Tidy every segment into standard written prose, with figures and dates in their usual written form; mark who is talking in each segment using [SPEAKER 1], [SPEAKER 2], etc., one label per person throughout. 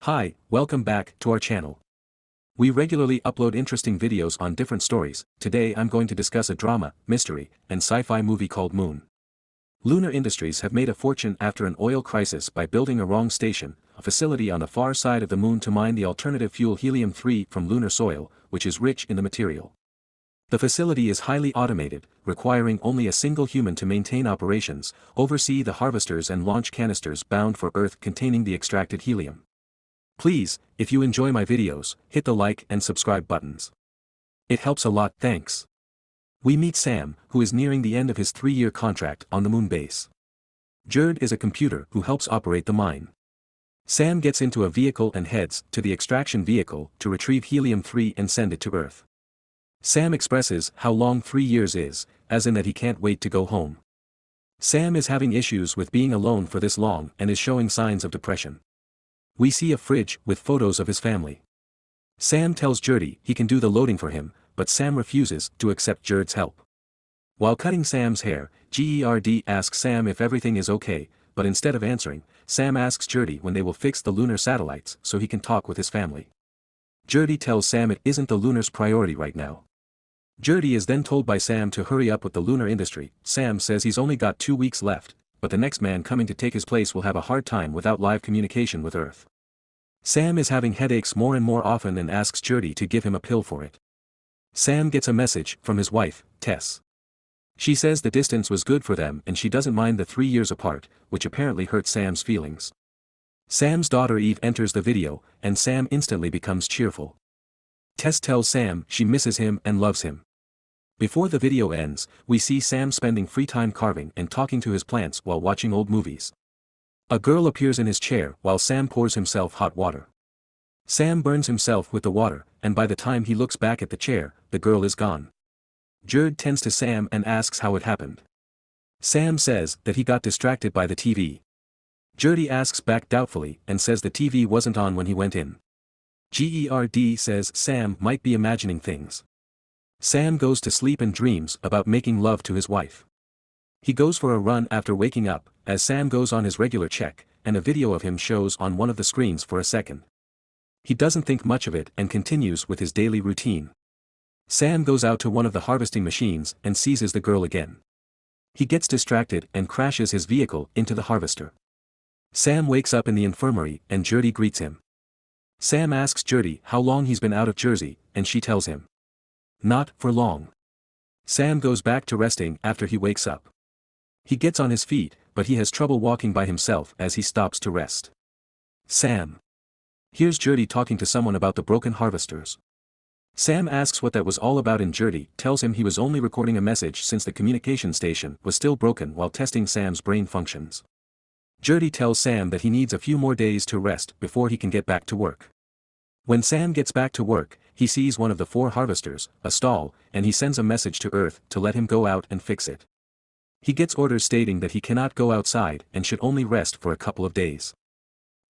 [SPEAKER 1] Hi, welcome back to our channel. We regularly upload interesting videos on different stories. Today I'm going to discuss a drama, mystery, and sci-fi movie called Moon. Lunar Industries have made a fortune after an oil crisis by building a wrong station, a facility on the far side of the moon to mine the alternative fuel helium-3 from lunar soil, which is rich in the material. The facility is highly automated, requiring only a single human to maintain operations, oversee the harvesters and launch canisters bound for Earth containing the extracted helium. Please, if you enjoy my videos, hit the like and subscribe buttons. It helps a lot, thanks. We meet Sam, who is nearing the end of his 3-year contract on the moon base. Jerd is a computer who helps operate the mine. Sam gets into a vehicle and heads to the extraction vehicle to retrieve helium-3 and send it to Earth. Sam expresses how long 3 years is, as in that he can't wait to go home. Sam is having issues with being alone for this long and is showing signs of depression. We see a fridge with photos of his family. Sam tells Gertie he can do the loading for him, but Sam refuses to accept Jerd's help. While cutting Sam's hair, Gerd asks Sam if everything is okay, but instead of answering, Sam asks Gertie when they will fix the lunar satellites so he can talk with his family. Gertie tells Sam it isn't the lunar's priority right now. Gertie is then told by Sam to hurry up with the lunar industry. Sam says he's only got 2 weeks left, but the next man coming to take his place will have a hard time without live communication with Earth. Sam is having headaches more and more often and asks Gertie to give him a pill for it. Sam gets a message from his wife, Tess. She says the distance was good for them and she doesn't mind the 3 years apart, which apparently hurt Sam's feelings. Sam's daughter Eve enters the video, and Sam instantly becomes cheerful. Tess tells Sam she misses him and loves him. Before the video ends, we see Sam spending free time carving and talking to his plants while watching old movies. A girl appears in his chair while Sam pours himself hot water. Sam burns himself with the water, and by the time he looks back at the chair, the girl is gone. Jerd tends to Sam and asks how it happened. Sam says that he got distracted by the TV. Gertie asks back doubtfully and says the TV wasn't on when he went in. Gerd says Sam might be imagining things. Sam goes to sleep and dreams about making love to his wife. He goes for a run after waking up, as Sam goes on his regular check, and a video of him shows on one of the screens for a second. He doesn't think much of it and continues with his daily routine. Sam goes out to one of the harvesting machines and seizes the girl again. He gets distracted and crashes his vehicle into the harvester. Sam wakes up in the infirmary and Gertie greets him. Sam asks Gertie how long he's been out of Jersey, and she tells him. Not for long. Sam goes back to resting after he wakes up. He gets on his feet, but he has trouble walking by himself as he stops to rest. Sam. Here's Gertie talking to someone about the broken harvesters. Sam asks what that was all about and Gertie tells him he was only recording a message since the communication station was still broken while testing Sam's brain functions. Gertie tells Sam that he needs a few more days to rest before he can get back to work. When Sam gets back to work, he sees one of the 4 harvesters, a stall, and he sends a message to Earth to let him go out and fix it. He gets orders stating that he cannot go outside and should only rest for a couple of days.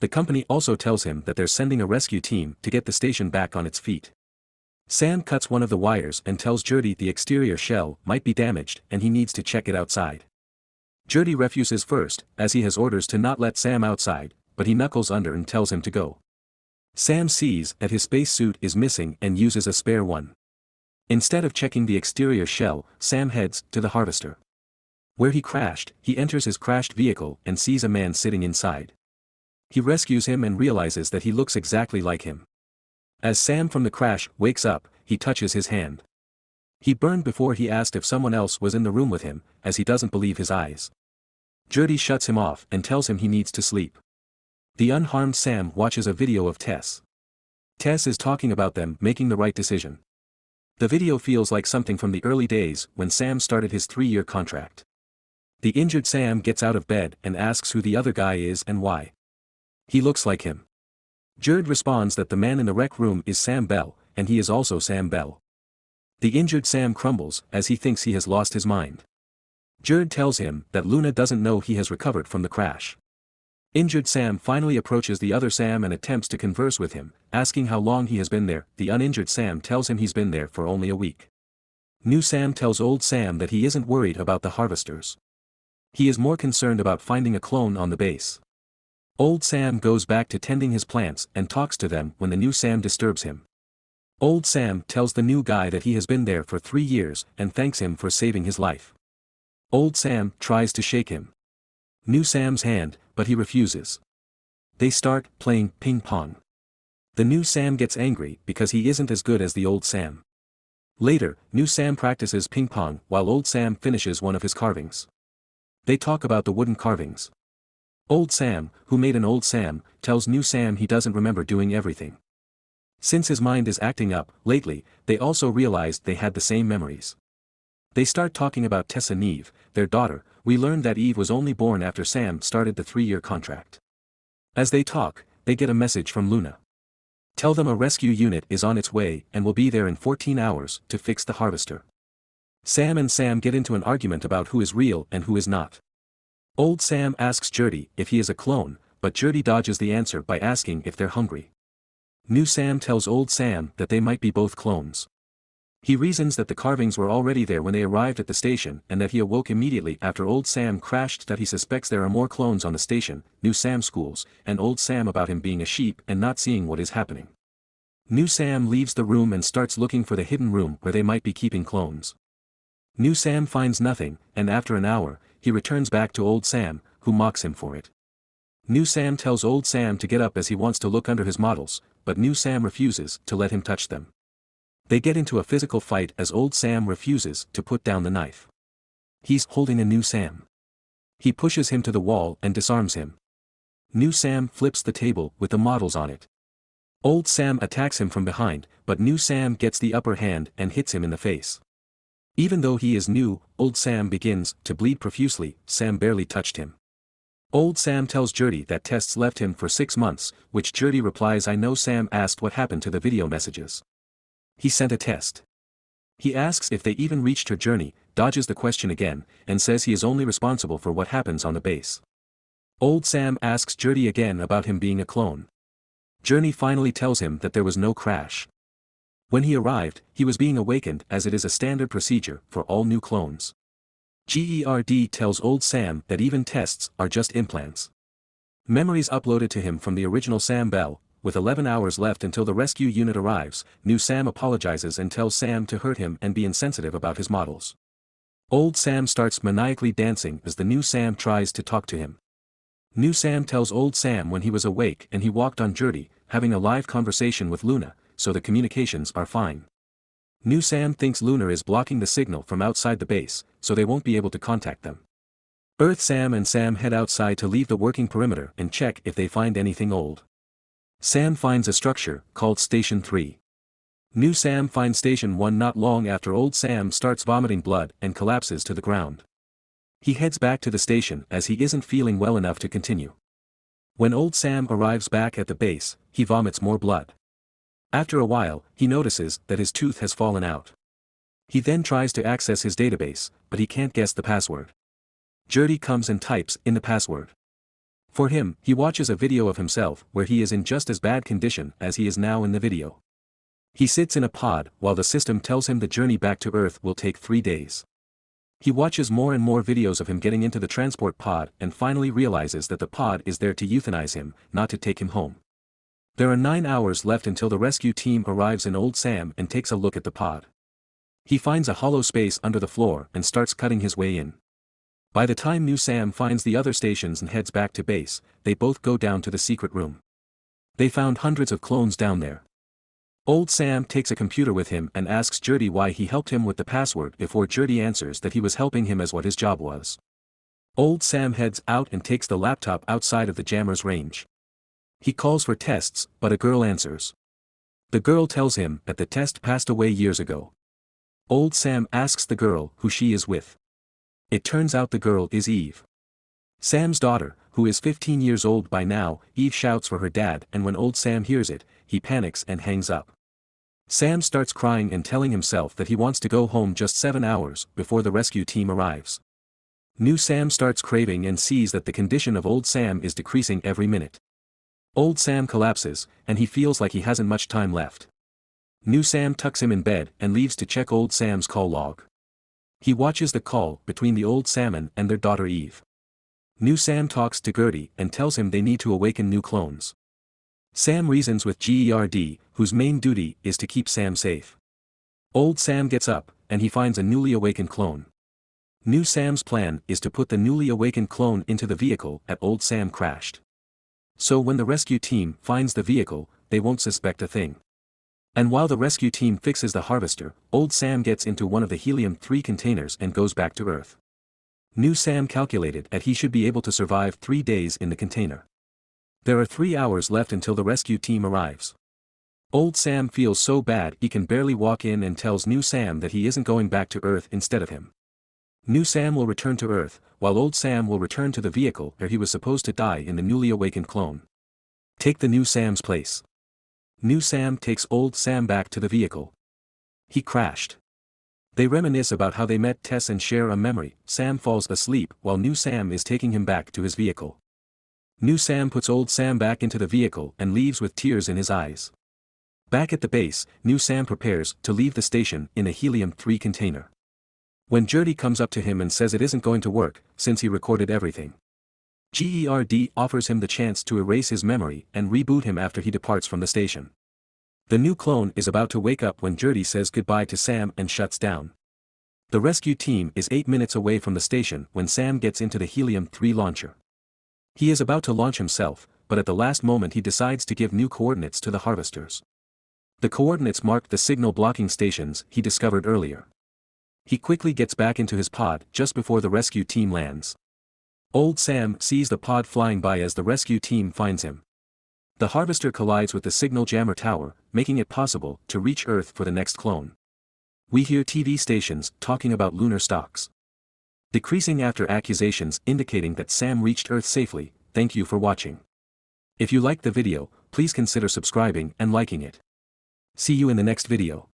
[SPEAKER 1] The company also tells him that they're sending a rescue team to get the station back on its feet. Sam cuts one of the wires and tells Gertie the exterior shell might be damaged and he needs to check it outside. Gertie refuses first, as he has orders to not let Sam outside, but he knuckles under and tells him to go. Sam sees that his spacesuit is missing and uses a spare one. Instead of checking the exterior shell, Sam heads to the harvester. Where he crashed, he enters his crashed vehicle and sees a man sitting inside. He rescues him and realizes that he looks exactly like him. As Sam from the crash wakes up, he touches his hand. He burned before he asked if someone else was in the room with him, as he doesn't believe his eyes. Gertie shuts him off and tells him he needs to sleep. The unharmed Sam watches a video of Tess. Tess is talking about them making the right decision. The video feels like something from the early days when Sam started his 3-year contract. The injured Sam gets out of bed and asks who the other guy is and why. He looks like him. Jerd responds that the man in the rec room is Sam Bell, and he is also Sam Bell. The injured Sam crumbles as he thinks he has lost his mind. Jerd tells him that Luna doesn't know he has recovered from the crash. Injured Sam finally approaches the other Sam and attempts to converse with him, asking how long he has been there. The uninjured Sam tells him he's been there for only a week. New Sam tells old Sam that he isn't worried about the harvesters. He is more concerned about finding a clone on the base. Old Sam goes back to tending his plants and talks to them when the new Sam disturbs him. Old Sam tells the new guy that he has been there for 3 years and thanks him for saving his life. Old Sam tries to shake him. New Sam's hand, but he refuses. They start playing ping pong. The new Sam gets angry because he isn't as good as the old Sam. Later, new Sam practices ping pong while old Sam finishes one of his carvings. They talk about the wooden carvings. Old Sam, who made an old Sam, tells new Sam he doesn't remember doing everything. Since his mind is acting up lately, they also realized they had the same memories. They start talking about Tess and Eve, their daughter. We learned that Eve was only born after Sam started the 3-year contract. As they talk, they get a message from Luna. Tell them a rescue unit is on its way and will be there in 14 hours to fix the harvester. Sam and Sam get into an argument about who is real and who is not. Old Sam asks Gertie if he is a clone, but Gertie dodges the answer by asking if they're hungry. New Sam tells Old Sam that they might be both clones. He reasons that the carvings were already there when they arrived at the station and that he awoke immediately after Old Sam crashed, that he suspects there are more clones on the station. New Sam schools and Old Sam about him being a sheep and not seeing what is happening. New Sam leaves the room and starts looking for the hidden room where they might be keeping clones. New Sam finds nothing, and after an hour, he returns back to Old Sam, who mocks him for it. New Sam tells Old Sam to get up as he wants to look under his models, but New Sam refuses to let him touch them. They get into a physical fight as Old Sam refuses to put down the knife. He's holding a New Sam. He pushes him to the wall and disarms him. New Sam flips the table with the models on it. Old Sam attacks him from behind, but New Sam gets the upper hand and hits him in the face. Even though he is new, Old Sam begins to bleed profusely. Sam barely touched him. Old Sam tells Gertie that Tess left him for 6 months, which Gertie replies, I know. Sam asked what happened to the video messages. He sent a test. He asks if they even reached her journey, dodges the question again, and says he is only responsible for what happens on the base. Old Sam asks Gertie again about him being a clone. Gertie finally tells him that there was no crash. When he arrived, he was being awakened as it is a standard procedure for all new clones. Gerd tells Old Sam that even tests are just implants. Memories uploaded to him from the original Sam Bell. With 11 hours left until the rescue unit arrives, New Sam apologizes and tells Sam to hurt him and be insensitive about his models. Old Sam starts maniacally dancing as the New Sam tries to talk to him. New Sam tells Old Sam when he was awake and he walked on Gertie, having a live conversation with Luna, so the communications are fine. New Sam thinks Luna is blocking the signal from outside the base, so they won't be able to contact them. Earth Sam and Sam head outside to leave the working perimeter and check if they find anything old. Sam finds a structure called Station 3. New Sam finds Station 1 not long after Old Sam starts vomiting blood and collapses to the ground. He heads back to the station as he isn't feeling well enough to continue. When Old Sam arrives back at the base, he vomits more blood. After a while, he notices that his tooth has fallen out. He then tries to access his database, but he can't guess the password. Gertie comes and types in the password. For him, he watches a video of himself where he is in just as bad condition as he is now in the video. He sits in a pod while the system tells him the journey back to Earth will take 3 days. He watches more and more videos of him getting into the transport pod and finally realizes that the pod is there to euthanize him, not to take him home. There are 9 hours left until the rescue team arrives in Old Sam and takes a look at the pod. He finds a hollow space under the floor and starts cutting his way in. By the time New Sam finds the other stations and heads back to base, they both go down to the secret room. They found hundreds of clones down there. Old Sam takes a computer with him and asks Gertie why he helped him with the password before Gertie answers that he was helping him as what his job was. Old Sam heads out and takes the laptop outside of the jammer's range. He calls for tests, but a girl answers. The girl tells him that the test passed away years ago. Old Sam asks the girl who she is with. It turns out the girl is Eve. Sam's daughter, who is 15 years old by now. Eve shouts for her dad, and when Old Sam hears it, he panics and hangs up. Sam starts crying and telling himself that he wants to go home just 7 hours before the rescue team arrives. New Sam starts craving and sees that the condition of Old Sam is decreasing every minute. Old Sam collapses, and he feels like he hasn't much time left. New Sam tucks him in bed and leaves to check Old Sam's call log. He watches the call between the Old Salmon and their daughter Eve. New Sam talks to Gertie and tells him they need to awaken new clones. Sam reasons with Gerd, whose main duty is to keep Sam safe. Old Sam gets up, and he finds a newly awakened clone. New Sam's plan is to put the newly awakened clone into the vehicle that Old Sam crashed. So when the rescue team finds the vehicle, they won't suspect a thing. And while the rescue team fixes the harvester, Old Sam gets into one of the helium-3 containers and goes back to Earth. New Sam calculated that he should be able to survive 3 days in the container. There are 3 hours left until the rescue team arrives. Old Sam feels so bad he can barely walk in and tells New Sam that he isn't going back to Earth instead of him. New Sam will return to Earth, while Old Sam will return to the vehicle where he was supposed to die in the newly awakened clone. Take the New Sam's place. New Sam takes Old Sam back to the vehicle. He crashed. They reminisce about how they met Tess and share a memory. Sam falls asleep while New Sam is taking him back to his vehicle. New Sam puts Old Sam back into the vehicle and leaves with tears in his eyes. Back at the base, New Sam prepares to leave the station in a helium-3 container. When Gertie comes up to him and says it isn't going to work, since he recorded everything. Gerd offers him the chance to erase his memory and reboot him after he departs from the station. The new clone is about to wake up when Gertie says goodbye to Sam and shuts down. The rescue team is 8 minutes away from the station when Sam gets into the helium-3 launcher. He is about to launch himself, but at the last moment he decides to give new coordinates to the harvesters. The coordinates mark the signal blocking stations he discovered earlier. He quickly gets back into his pod just before the rescue team lands. Old Sam sees the pod flying by as the rescue team finds him. The harvester collides with the signal jammer tower, making it possible to reach Earth for the next clone. We hear TV stations talking about lunar stocks decreasing after accusations indicating that Sam reached Earth safely. Thank you for watching. If you liked the video, please consider subscribing and liking it. See you in the next video.